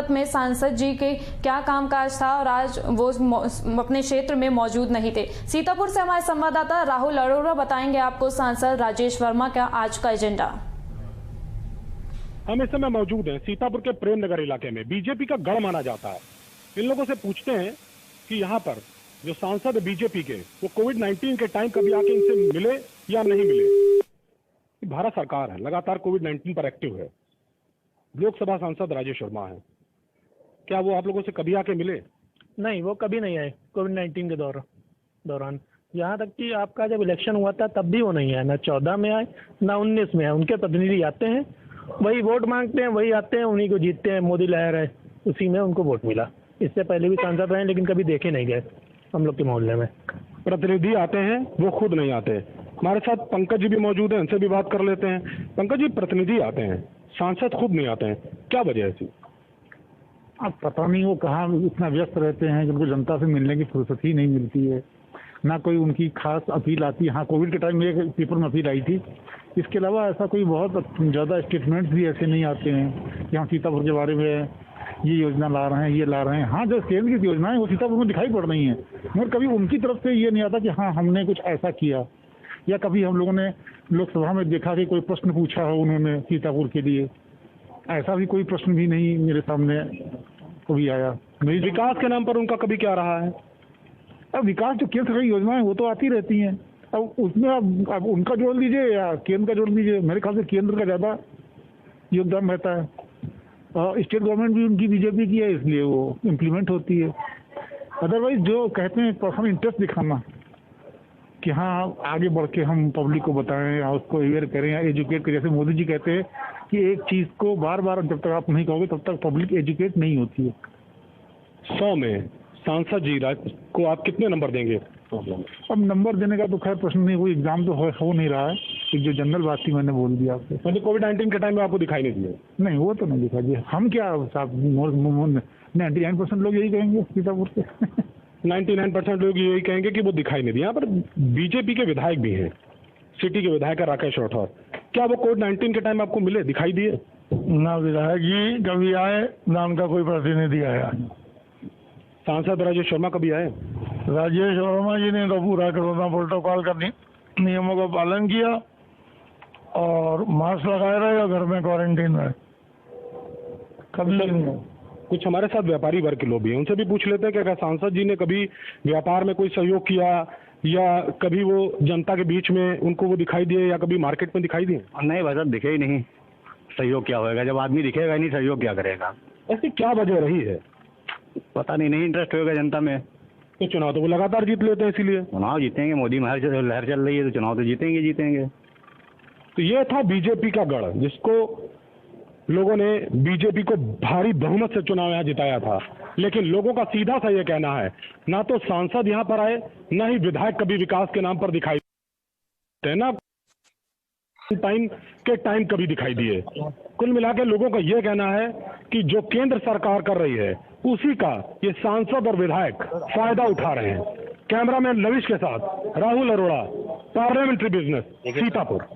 वक्त में सांसद जी के क्या कामकाज था और आज वो अपने क्षेत्र में मौजूद नहीं थे। सीतापुर से हमारे संवाददाता राहुल अरोड़ा बताएंगे आपको सांसद राजेश वर्मा का आज का एजेंडा। हम इस समय मौजूद हैं सीतापुर के प्रेम नगर इलाके में। बीजेपी का गढ़ माना जाता है। इन लोगों से पूछते हैं कि यहाँ पर जो सांसद बीजेपी के वो कोविड-19 के टाइम कभी आके इनसे मिले या नहीं मिले। भारत सरकार है, लगातार कोविड-19 पर एक्टिव है। लोकसभा सांसद राजेश वर्मा है, क्या वो आप लोगों से कभी आके मिले? नहीं, वो कभी नहीं आए कोविड-19 के दौरान। यहाँ तक कि आपका जब इलेक्शन हुआ था तब भी वो नहीं आए, ना 14 में आए ना 19 में आए। उनके प्रतिनिधि आते हैं, वही वोट मांगते हैं, वही आते हैं, उन्हीं को जीतते हैं। मोदी लहर है, उसी में उनको वोट मिला। इससे पहले भी सांसद रहे लेकिन कभी देखे नहीं गए हम लोग के मोहल्ले में। प्रतिनिधि आते हैं, वो खुद नहीं आते। हमारे साथ पंकज जी भी मौजूद हैं, उनसे भी बात कर लेते हैं। पंकज जी, प्रतिनिधि आते हैं, सांसद खुद नहीं आते हैं, क्या वजह है इसकी? अब पता नहीं वो कहाँ इतना व्यस्त रहते हैं कि उनको जनता से मिलने की फुर्सत ही नहीं मिलती है, ना कोई उनकी खास अपील आती है। हाँ, कोविड के टाइम में एक पेपर में अपील आई थी। इसके अलावा ऐसा कोई बहुत ज़्यादा स्टेटमेंट्स भी ऐसे नहीं आते हैं कि हम सीतापुर के बारे में ये योजना ला रहे हैं, ये ला रहे हैं। हाँ, जो केंद्र की योजनाएं वो सीतापुर में दिखाई पड़ रही हैं, मगर कभी उनकी तरफ से ये नहीं आता कि हाँ हमने कुछ ऐसा किया, या कभी हम लोगों ने लोकसभा में देखा कि कोई प्रश्न पूछा हो उन्होंने सीतापुर के लिए। ऐसा भी कोई प्रश्न भी नहीं मेरे सामने कभी आया। विकास के नाम पर उनका कभी क्या रहा है? अब विकास जो केंद्र की योजनाएं वो तो आती रहती हैं। अब उसमें अब उनका जोड़ लीजिए या केंद्र का जोड़ लीजिए, मेरे ख्याल से केंद्र का ज़्यादा योगदान रहता है। स्टेट गवर्नमेंट भी उनकी बीजेपी की है, इसलिए वो इम्प्लीमेंट होती है। अदरवाइज जो कहते हैं पर्सनल इंटरेस्ट दिखाना कि हाँ आगे बढ़ के हम पब्लिक को बताएं या उसको अवेयर करें या एजुकेट करें, जैसे मोदी जी कहते हैं कि एक चीज़ को बार बार जब तक आप नहीं कहोगे तब तक पब्लिक एजुकेट नहीं होती है। 100 में सांसद जी को आप कितने नंबर देंगे? अब नंबर देने का तो खैर प्रश्न नहीं, कोई एग्जाम तो हो नहीं रहा है। एक जो जनरल बात थी मैंने बोल दिया आपसे। मतलब कोविड-19 के टाइम में आपको दिखाई नहीं दिए? नहीं, वो तो नहीं दिखा दिया। हम क्या साहब 99% लोग यही कहेंगे सीतापुर से। 99% लोग यही कहेंगे कि वो दिखाई नहीं दिया। यहाँ पर बीजेपी के विधायक भी हैं, सिटी के विधायक राकेश राठौर, क्या वो कोविड-19 के टाइम आपको मिले, दिखाई दिए? ना विधायक जी कभी आए, ना उनका कोई प्रतिनिधि आया। सांसद राजेश वर्मा कभी आए? राजेश वर्मा जी ने तो पूरा कोरोना प्रोटोकॉल का नियमों का पालन किया और मास्क लगाए रहे और घर में क्वारंटीन में। कभी नहीं। कुछ हमारे साथ व्यापारी वर्ग के लोग भी हैं, उनसे भी पूछ लेते हैं कि अगर सांसद जी ने कभी व्यापार में कोई सहयोग किया या कभी वो जनता के बीच में उनको वो दिखाई दिए या कभी मार्केट में दिखाई दिए? नहीं भाई साहब, दिखे ही नहीं। सहयोग क्या होगा जब आदमी दिखेगा ही नहीं, सहयोग क्या करेगा? ऐसी क्या वजह रही है? पता नहीं इंटरेस्ट होगा जनता में। तो चुनाव तो वो लगातार जीत लेते हैं, इसीलिए चुनाव जीतेंगे। मोदी में लहर चल रही है तो चुनाव तो जीतेंगे। तो ये था बीजेपी का गढ़, जिसको लोगों ने बीजेपी को भारी बहुमत से चुनाव यहाँ जिताया था। लेकिन लोगों का सीधा सा ये कहना है, ना तो सांसद यहाँ पर आए, ना ही विधायक कभी विकास के नाम पर दिखाई देते, ना टाइम कभी दिखाई दिए। कुल मिला के लोगों का ये कहना है कि जो केंद्र सरकार कर रही है उसी का ये सांसद और विधायक फायदा उठा रहे हैं। कैमरामैन लविश के साथ राहुल अरोड़ा, पार्लियामेंट्री बिजनेस, सीतापुर।